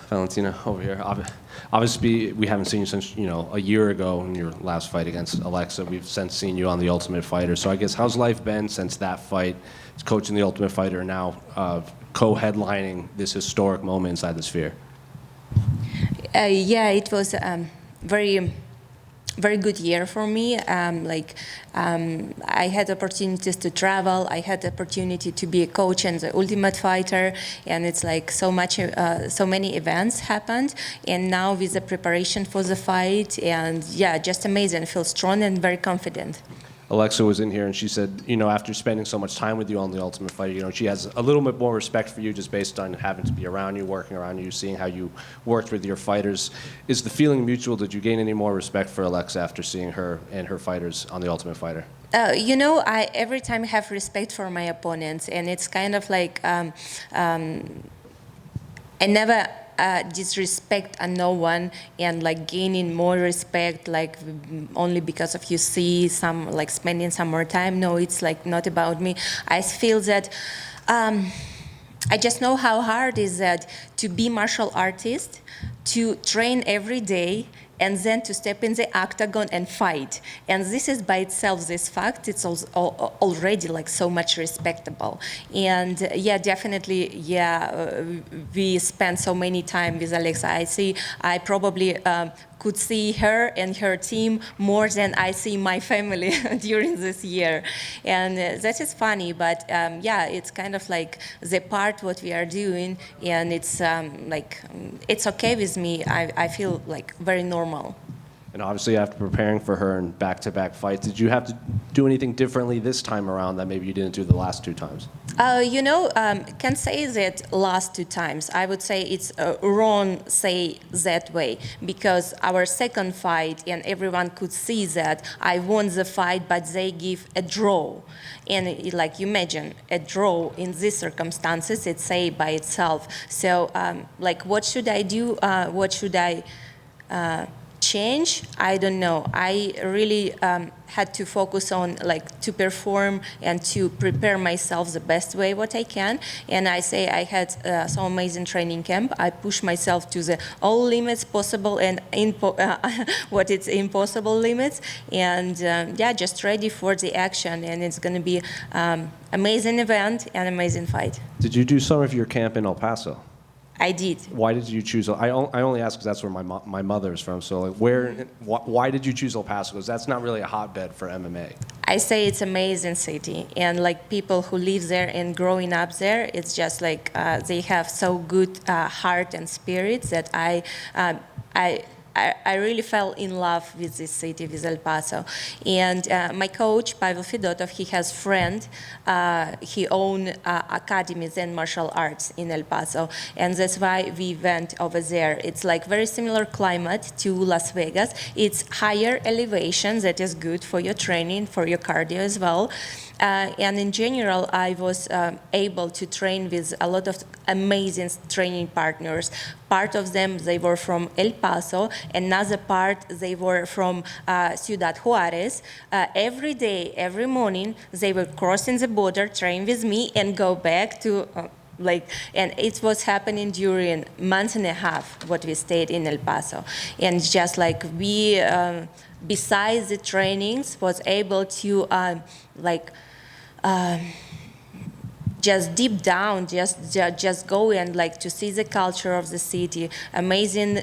Valentina, over here. Obviously, we haven't seen you since, a year ago in your last fight against Alexa. We've since seen you on The Ultimate Fighter. So I guess, how's life been since that fight? It's coaching The Ultimate Fighter and now co-headlining this historic moment inside the Sphere. Yeah, it was very good year for me. I had opportunities to travel. I had the opportunity to be a coach in the Ultimate Fighter, and it's like so many events happened. And now with the preparation for the fight, and yeah, just amazing. I feel strong and very confident. Alexa was in here and she said, after spending so much time with you on The Ultimate Fighter, she has a little bit more respect for you just based on having to be around you, working around you, seeing how you worked with your fighters. Is the feeling mutual? Did you gain any more respect for Alexa after seeing her and her fighters on The Ultimate Fighter? I every time have respect for my opponents, and it's kind of like I never disrespect no one, and like gaining more respect like only because of you see some like spending some more time. No, it's like not about me. I feel that I just know how hard is that to be martial artist, to train every day, and then to step in the octagon and fight. And this is by itself, this fact, it's already like so much respectable. And yeah, definitely, yeah, we spent so many time with Alexa. I probably could see her and her team more than I see my family during this year. And that is funny, but yeah, it's kind of like the part what we are doing, and it's it's okay with me. I feel like very normal. And obviously, after preparing for her in back-to-back fights, did you have to do anything differently this time around that maybe you didn't do the last two times? Can say that last two times. I would say it's wrong say that way, because our second fight, and everyone could see that I won the fight, but they give a draw. And like you imagine, a draw in these circumstances, it's say by itself. So like what should I do? What should I change? I don't know. I really had to focus on like to perform and to prepare myself the best way what I can. And I say I had some amazing training camp. I pushed myself to the all limits possible and what it's impossible limits. And yeah, just ready for the action. And it's going to be amazing event and amazing fight. Did you do some of your camp in El Paso? I did. Why did you choose? I only ask because that's where my mother is from. So, like, why did you choose El Paso? Because that's not really a hotbed for MMA. I say it's amazing city, and like people who live there and growing up there, it's just like they have so good heart and spirit that I really fell in love with this city, with El Paso. And my coach, Pavel Fedotov, he has friend, he owned academies and martial arts in El Paso. And that's why we went over there. It's like very similar climate to Las Vegas. It's higher elevation that is good for your training, for your cardio as well. And in general, I was able to train with a lot of amazing training partners. Part of them, they were from El Paso. Another part, they were from Ciudad Juarez. Every day, every morning, they were crossing the border, train with me, and go back to and it was happening during a month and a half what we stayed in El Paso. And just like we, besides the trainings, was able to just deep down, just go and like to see the culture of the city, amazing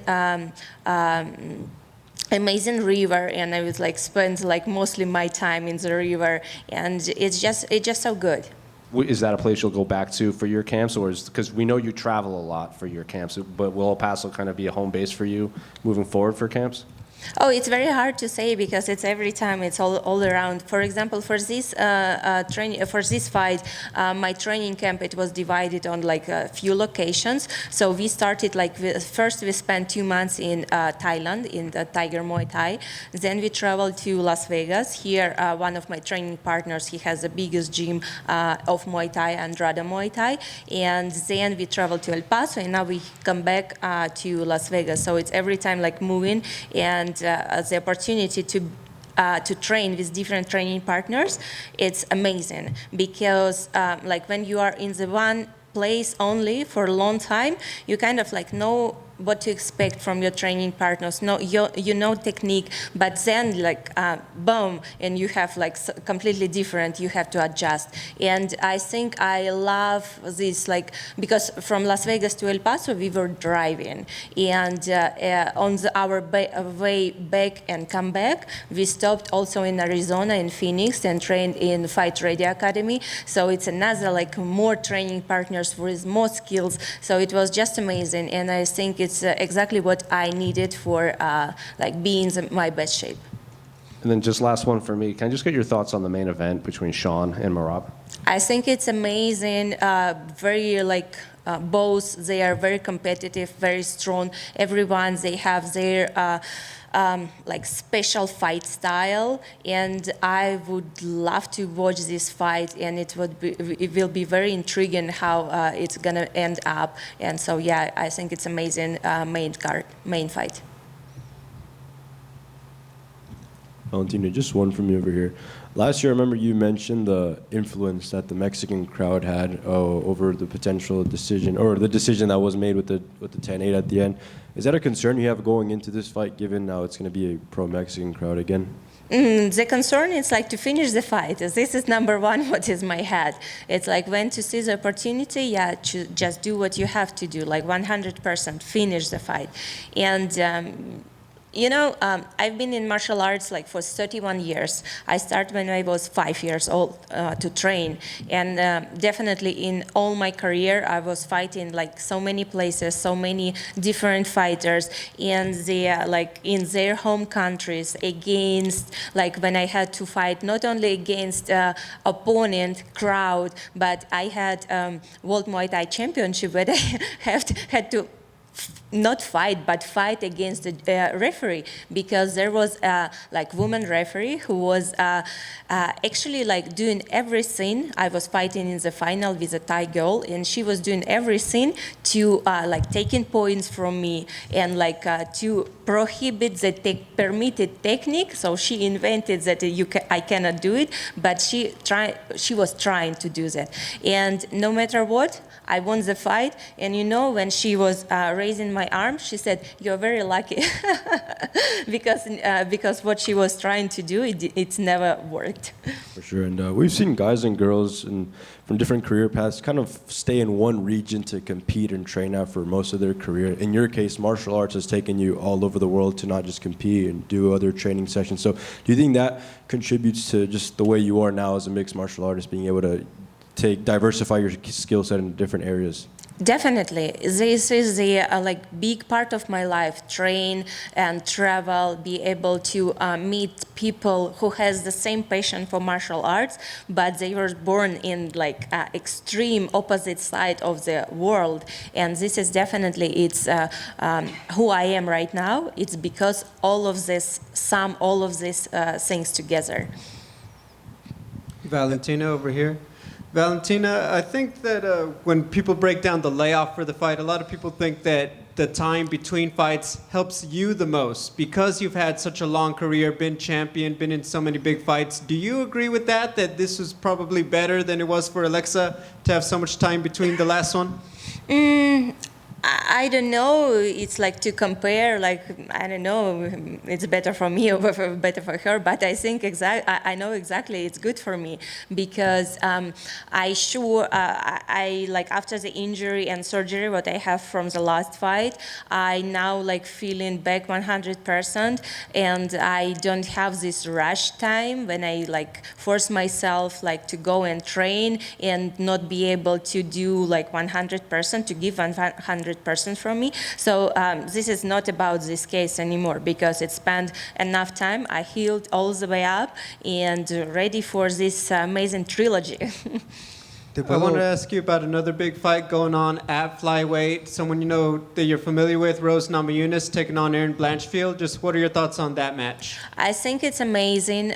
river, and I would like spend like mostly my time in the river, and it's just so good. Is that a place you'll go back to for your camps, or because we know you travel a lot for your camps, but will El Paso kind of be a home base for you moving forward for camps? Oh, it's very hard to say because it's every time, it's all around. For example, for this fight, my training camp, it was divided on like a few locations. So we started like first we spent 2 months in Thailand in the Tiger Muay Thai. Then we traveled to Las Vegas. Here, one of my training partners, he has the biggest gym of Muay Thai, Andrada Muay Thai. And then we traveled to El Paso, and now we come back to Las Vegas. So it's every time like moving, and the opportunity to to train with different training partners, it's amazing because like when you are in the one place only for a long time, you kind of like know what to expect from your training partners. No, you know technique, but then like boom, and you have like completely different. You have to adjust, and I think I love this like because from Las Vegas to El Paso we were driving, and on our way back and come back, we stopped also in Arizona in Phoenix and trained in Fight Ready Academy. So it's another like more training partners with more skills. So it was just amazing, and I think it's exactly what I needed for like being in my best shape. And then just last one for me. Can I just get your thoughts on the main event between Sean and Merab? I think it's amazing. Very like both. They are very competitive, very strong. Everyone they have their. Like special fight style, and I would love to watch this fight, and it will be very intriguing how it's gonna end up. And so yeah, I think it's amazing main fight. Valentina, just one from you over here. Last year, I remember you mentioned the influence that the Mexican crowd had over the potential decision, or the decision that was made with the 10-8 at the end. Is that a concern you have going into this fight, given now it's going to be a pro-Mexican crowd again? The concern is like to finish the fight. This is number one, what is my head. It's like when to see the opportunity, yeah, to just do what you have to do, like 100% finish the fight. And you know, I've been in martial arts like for 31 years. I started when I was 5 years old to train. And definitely in all my career, I was fighting like so many places, so many different fighters. And they like in their home countries against, like when I had to fight not only against opponent, crowd, but I had World Muay Thai Championship where I had to not fight, but fight against the referee, because there was like woman referee who was actually like doing everything. I was fighting in the final with a Thai girl, and she was doing everything to like taking points from me and like to prohibit the permitted technique. So she invented that I cannot do it, but she was trying to do that. And no matter what, I won the fight. And you know, when she was raising my arm, she said, "You're very lucky," because what she was trying to do, it's never worked. For sure, and we've seen guys and girls from different career paths kind of stay in one region to compete and train out for most of their career. In your case, martial arts has taken you all over the world to not just compete and do other training sessions. So do you think that contributes to just the way you are now as a mixed martial artist, being able to diversify your skill set in different areas? Definitely. This is the like big part of my life, train and travel, be able to meet people who has the same passion for martial arts, but they were born in like extreme opposite side of the world. And this is definitely, it's who I am right now. It's because all of these things together. Valentina over here. Valentina, I think that when people break down the layoff for the fight, a lot of people think that the time between fights helps you the most because you've had such a long career, been champion, been in so many big fights. Do you agree with that this was probably better than it was for Alexa to have so much time between the last one? I don't know. It's like to compare, like, I don't know, it's better for me or better for her, but I think I know exactly it's good for me because I like after the injury and surgery, what I have from the last fight, I now like feeling back 100%, and I don't have this rush time when I like force myself like to go and train and not be able to do like 100%, to give 100% from me. So this is not about this case anymore because it spent enough time. I healed all the way up and ready for this amazing trilogy. I want to ask you about another big fight going on at flyweight. Someone you know that you're familiar with, Rose Namajunas, taking on Erin Blanchfield. Just what are your thoughts on that match? I think it's amazing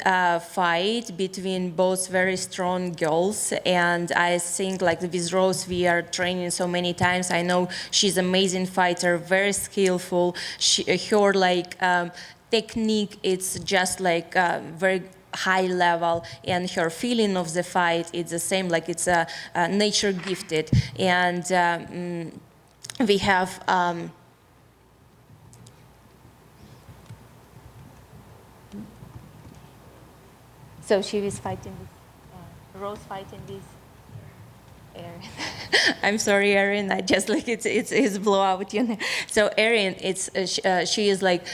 fight between both very strong girls, and I think like with Rose we are training so many times. I know she's an amazing fighter, very skillful. Her like technique, it's just like very high level, and her feeling of the fight, it's the same, like it's a nature gifted. And we have so she was fighting this, Rose fighting this. Erin. I'm sorry, Erin. I just like it's blowout, you know. So Erin, she is like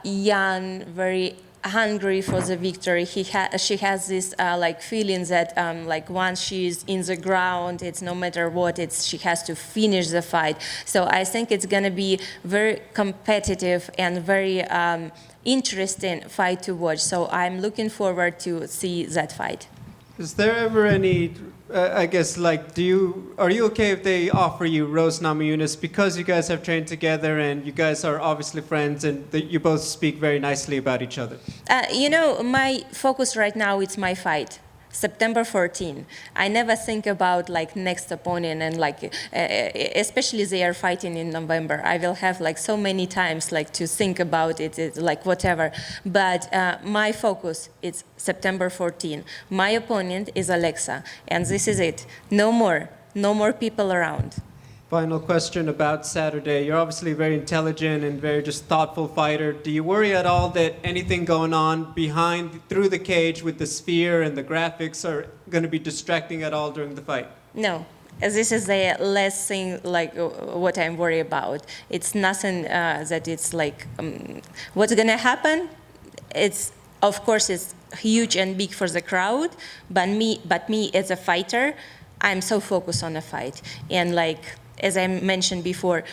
young, very hungry for the victory. She has this like feeling that like once she's in the ground, it's no matter what, she has to finish the fight. So I think it's gonna be very competitive and very interesting fight to watch. So I'm looking forward to see that fight. Is there ever any, I guess, like, are you okay if they offer you Rose Namajunas because you guys have trained together and you guys are obviously friends and you both speak very nicely about each other? You know, my focus right now is my fight. September 14. I never think about like next opponent and like, especially they are fighting in November. I will have like so many times like to think about it, it's like whatever. But my focus is September 14. My opponent is Alexa, and this is it. No more people around. Final question about Saturday. You're obviously a very intelligent and very just thoughtful fighter. Do you worry at all that anything going on through the cage with the sphere and the graphics are going to be distracting at all during the fight? No. This is the last thing like what I'm worried about. It's nothing that it's like what's going to happen. Of course it's huge and big for the crowd, but me as a fighter, I'm so focused on the fight. And like, as I mentioned before,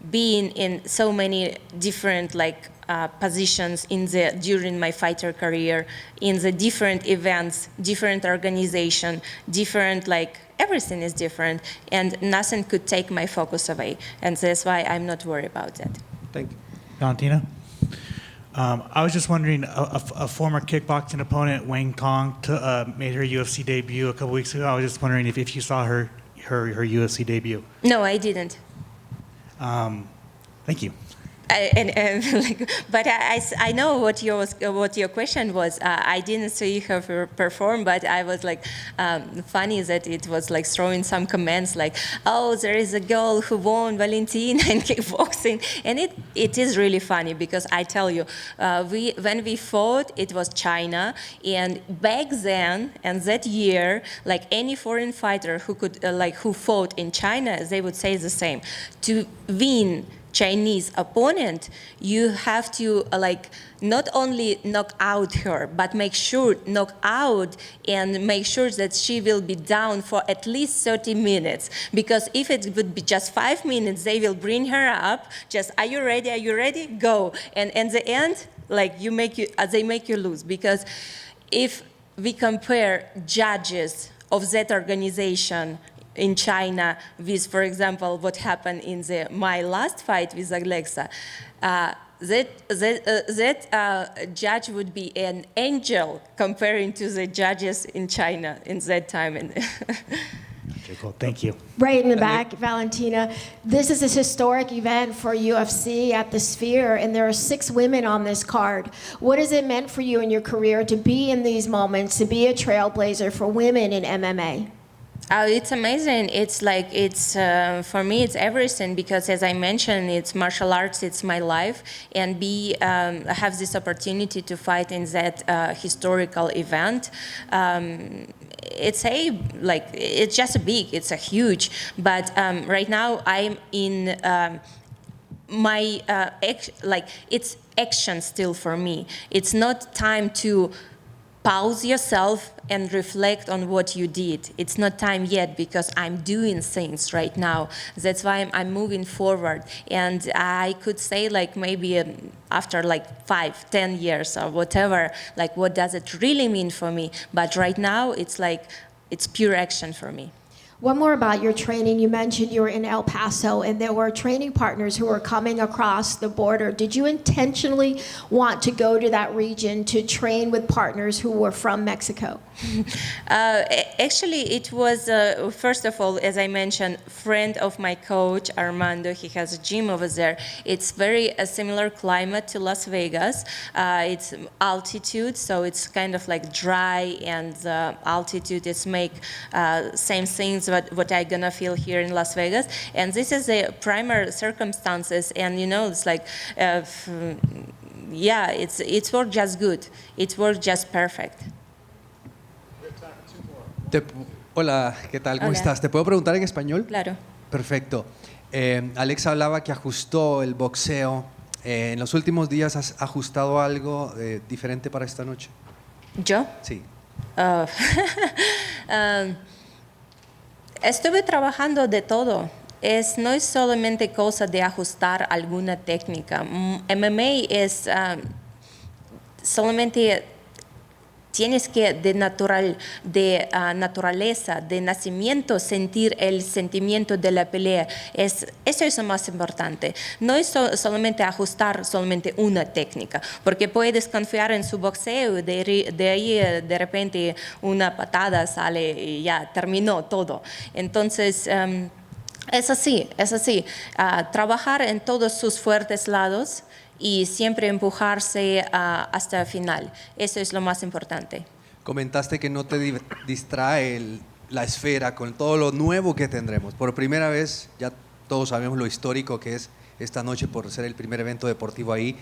being in so many different like positions during my fighter career, in the different events, different organization, different like everything is different, and nothing could take my focus away, and that's why I'm not worried about that. Thank you. Valentina? I was just wondering, a former kickboxing opponent, Wang Kong, made her UFC debut a couple weeks ago. I was just wondering if you saw her UFC debut. No, I didn't. Thank you. But I know what your question was. I didn't see her perform, but I was like, funny that it was like throwing some comments like, oh, there is a girl who won Valentina in kickboxing, and it is really funny because I tell you, when we fought, it was China, and back then and that year, like any foreign fighter who fought in China, they would say the same. To win Chinese opponent, you have to like not only knock out her, but knock out and make sure that she will be down for at least 30 minutes. Because if it would be just 5 minutes, they will bring her up. Just, are you ready? Are you ready? Go. And at the end, like they make you lose. Because if we compare judges of that organization in China with, for example, what happened in my last fight with Alexa, that judge would be an angel comparing to the judges in China in that time. Okay, cool. Thank you. Right in the back, Valentina. This is a historic event for UFC at the Sphere, and there are 6 women on this card. What has it meant for you in your career to be in these moments, to be a trailblazer for women in MMA? It's amazing. It's like, for me, it's everything, because as I mentioned, it's martial arts, it's my life, and have this opportunity to fight in that historical event. It's just big, it's a huge, but right now I'm in it's action still for me. It's not time to pause yourself and reflect on what you did. It's not time yet, because I'm doing things right now. That's why I'm moving forward. And I could say like maybe after like 5-10 years or whatever, like what does it really mean for me? But right now it's like, it's pure action for me. One more about your training. You mentioned you were in El Paso and there were training partners who were coming across the border. Did you intentionally want to go to that region to train with partners who were from Mexico? Actually, it was, first of all, as I mentioned, friend of my coach, Armando. He has a gym over there. It's very a similar climate to Las Vegas. It's altitude, so it's kind of like dry, and altitude is make same things what I'm gonna feel here in Las Vegas. And this is the primary circumstances, and you know, it's like, yeah, it's worked just good. It worked just perfect. Hola, ¿qué tal? ¿Cómo Hola. estás? ¿Te puedo preguntar en español? Claro. Perfecto. Alexa hablaba que ajustó el boxeo. ¿En los últimos días has ajustado algo diferente para esta noche? ¿Yo? Sí. Estuve trabajando de todo. No es solamente cosa de ajustar alguna técnica. MMA es solamente tienes que de naturaleza, de nacimiento, sentir el sentimiento de la pelea. Eso es lo más importante. No es solamente ajustar solamente una técnica, porque puedes confiar en su boxeo y de ahí de repente una patada sale y ya terminó todo. Entonces, es así. Trabajar en todos sus fuertes lados y siempre empujarse hasta el final. Eso es lo más importante. Comentaste que no te distrae la esfera con todo lo nuevo que tendremos. Por primera vez, ya todos sabemos lo histórico que es esta noche por ser el primer evento deportivo ahí.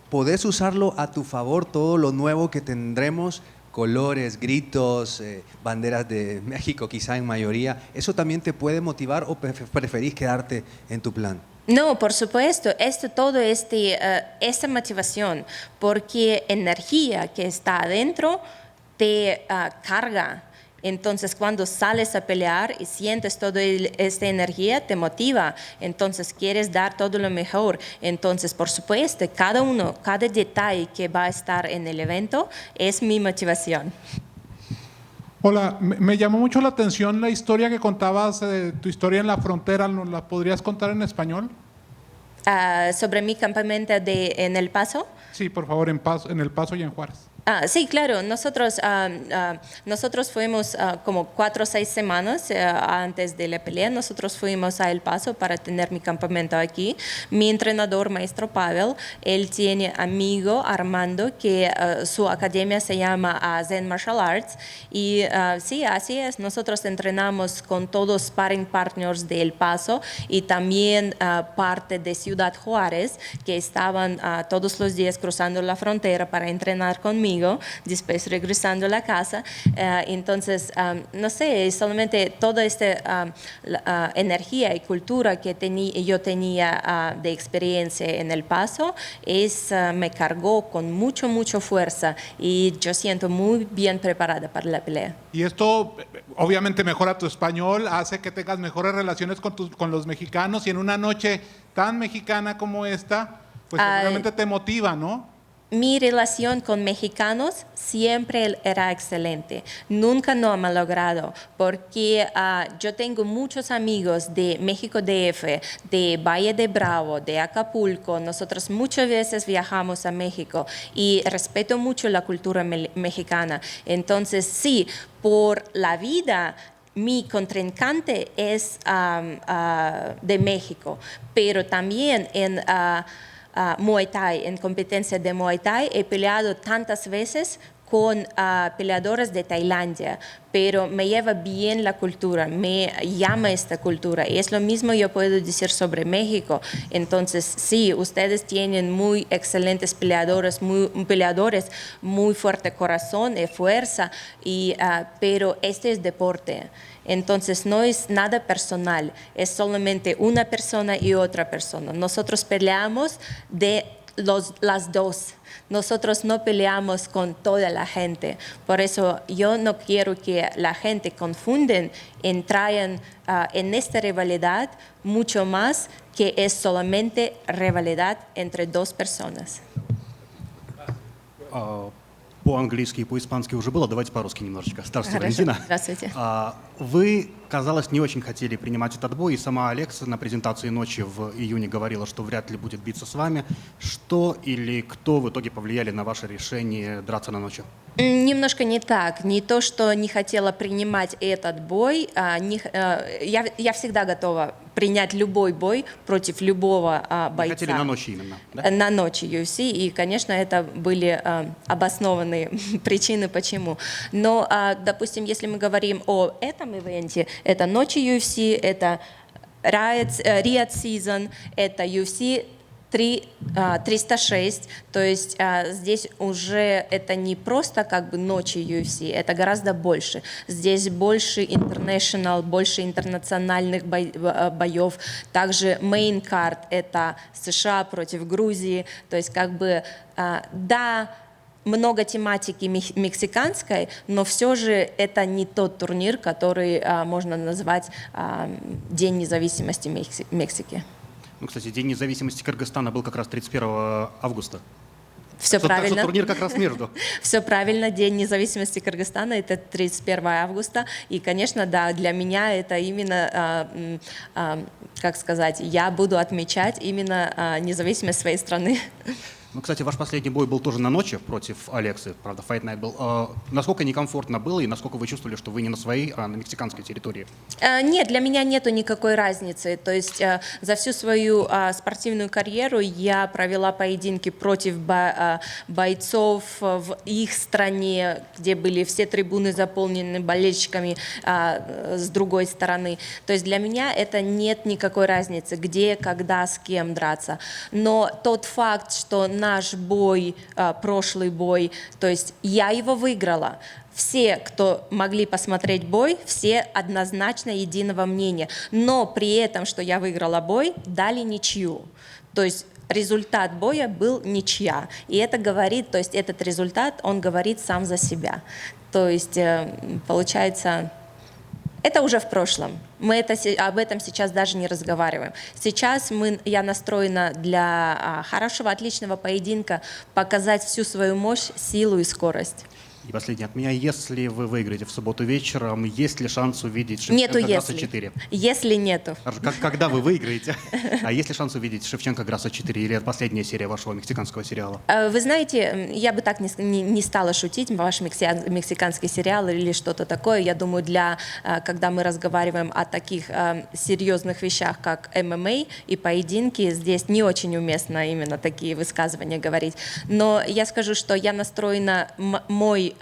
¿Podés usarlo a tu favor, todo lo nuevo que tendremos? Colores, gritos, banderas de México quizá en mayoría. ¿Eso también te puede motivar o preferís quedarte en tu plan? No, por supuesto, esta motivación, porque energía que está adentro te carga. Entonces, cuando sales a pelear y sientes toda esta energía, te motiva. Entonces, quieres dar todo lo mejor. Entonces, por supuesto, cada detalle que va a estar en el evento es mi motivación. Hola, me llamó mucho la atención la historia que contabas, tu historia en la frontera. ¿Nos la podrías contar en español? Sobre mi campamento en El Paso. Sí, por favor, en El Paso y en Juárez. Sí, claro. Nosotros fuimos como 4 o 6 semanas antes de la pelea. Nosotros fuimos a El Paso para tener mi campamento aquí. Mi entrenador, maestro Pavel, él tiene amigo Armando, que su academia se llama Zen Martial Arts. Y sí, así es. Nosotros entrenamos con todos sparring partners de El Paso y también parte de Ciudad Juárez, que estaban todos los días cruzando la frontera para entrenar conmigo. Después regresando a la casa. Entonces, no sé, solamente toda esta energía y cultura que yo tenía de experiencia en El Paso me cargó con mucha fuerza y yo siento muy bien preparada para la pelea. Y esto obviamente mejora tu español, hace que tengas mejores relaciones con los mexicanos, y en una noche tan mexicana como esta, pues seguramente te motiva, ¿no? Mi relación con mexicanos siempre era excelente, nunca no ha malogrado, porque yo tengo muchos amigos de México DF, de Valle de Bravo, de Acapulco. Nosotros muchas veces viajamos a México y respeto mucho la cultura mexicana. Entonces, sí, por la vida, mi contrincante es de México, pero también en Muay Thai, en competencia de Muay Thai, he peleado tantas veces con peleadores de Tailandia, pero me lleva bien la cultura, me llama esta cultura. Y es lo mismo yo puedo decir sobre México. Entonces, sí, ustedes tienen muy excelentes peleadores, muy fuerte corazón y fuerza, pero este es deporte. Entonces, no es nada personal, es solamente una persona y otra persona. Nosotros peleamos de las dos. Nosotros no peleamos con toda la gente. Por eso yo no quiero que la gente confunden, traigan en esta rivalidad mucho más que es solamente rivalidad entre dos personas. По-английски и по-испански уже было. Давайте по-русски немножечко. Здравствуйте, Хорошо. Валентина. Здравствуйте. Вы казалось, не очень хотели принимать этот бой. И сама Алекса на презентации ночи в июне говорила, что вряд ли будет биться с вами. Что или кто в итоге повлияли на ваше решение драться на ночи? Немножко не так. Не то, что не хотела принимать этот бой. Я всегда готова принять любой бой против любого бойца. Хотели на ночи именно, да? На ночи UFC. И, конечно, это были обоснованные причины, почему. Но, допустим, если мы говорим о этом ивенте, это ночи UFC, это Riot Season, это UFC 306, то есть здесь уже это не просто как бы ночи UFC, это гораздо больше. Здесь больше international, больше интернациональных боев. Также main card это США против Грузии, то есть как бы да, много тематики мексиканской, но все же это не тот турнир, который можно назвать День независимости Мексики. Ну, кстати, День независимости Кыргызстана был как раз 31 августа. Все правильно. Так что турнир как раз между. Все правильно. День независимости Кыргызстана — это 31 августа. И, конечно, да, для меня это именно, как сказать, я буду отмечать именно независимость своей страны. Ну, кстати, ваш последний бой был тоже на ночи против Алексы, правда, Fight Night был. Насколько некомфортно было и насколько вы чувствовали, что вы не на своей, а на мексиканской территории? Нет, для меня нету никакой разницы. То есть за всю свою спортивную карьеру я провела поединки против бойцов в их стране, где были все трибуны заполнены болельщиками с другой стороны. То есть для меня это нет никакой разницы, где, когда, с кем драться. Но тот факт, что наш бой, прошлый бой, то есть я его выиграла. Все, кто могли посмотреть бой, все однозначно единого мнения. Но при этом, что я выиграла бой, дали ничью. То есть результат боя был ничья. И это говорит, то есть этот результат, он говорит сам за себя. То есть получается... Это уже в прошлом. Мы об этом сейчас даже не разговариваем. Сейчас я настроена для хорошего, отличного поединка, показать всю свою мощь, силу и скорость. И последнее от меня. Если вы выиграете в субботу вечером, есть ли шанс увидеть Шевченко Грассо 4? Если нету. Когда вы выиграете? А есть ли шанс увидеть Шевченко Грассо 4 или это последняя серия вашего мексиканского сериала? Вы знаете, я бы так не стала шутить, ваш мексиканский сериал или что-то такое. Я думаю, когда мы разговариваем о таких серьезных вещах, как MMA и поединки, здесь не очень уместно именно такие высказывания говорить. Но я скажу, что я настроена, мой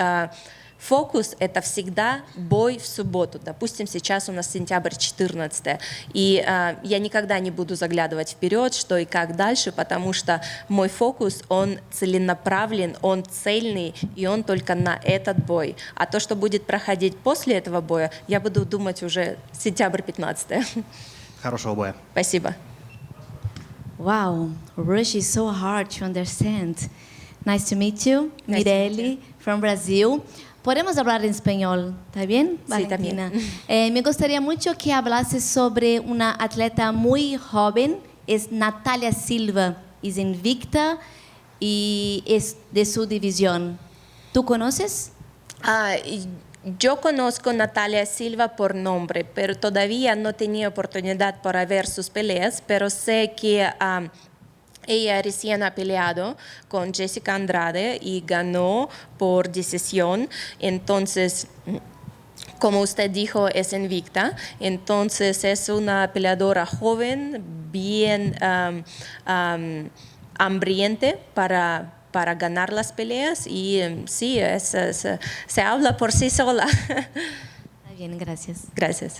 фокус — это всегда бой в субботу. Допустим, сейчас у нас сентябрь 14, и я никогда не буду заглядывать вперед, что и как дальше, потому что мой фокус, он целенаправлен, он цельный, и он только на этот бой. А то, что будет проходить после этого боя, я буду думать уже сентябрь 15. Хорошего боя. Спасибо. Wow, Rush is so hard to understand. Nice to meet you, Nice to meet Mireli, from Brazil. Podemos hablar en español, ¿está bien, Valentina? Me gustaría mucho que hablases sobre una atleta muy joven, es Natalia Silva, es invicta y es de su división. ¿Tú conoces? Yo conozco a Natalia Silva por nombre, pero todavía no tenía oportunidad para ver sus peleas, pero sé que ella recién ha peleado con Jessica Andrade y ganó por decisión. Entonces, como usted dijo, es invicta. Entonces, es una peleadora joven, bien hambriente para ganar las peleas. Y sí, se habla por sí sola. Está bien, gracias. Gracias.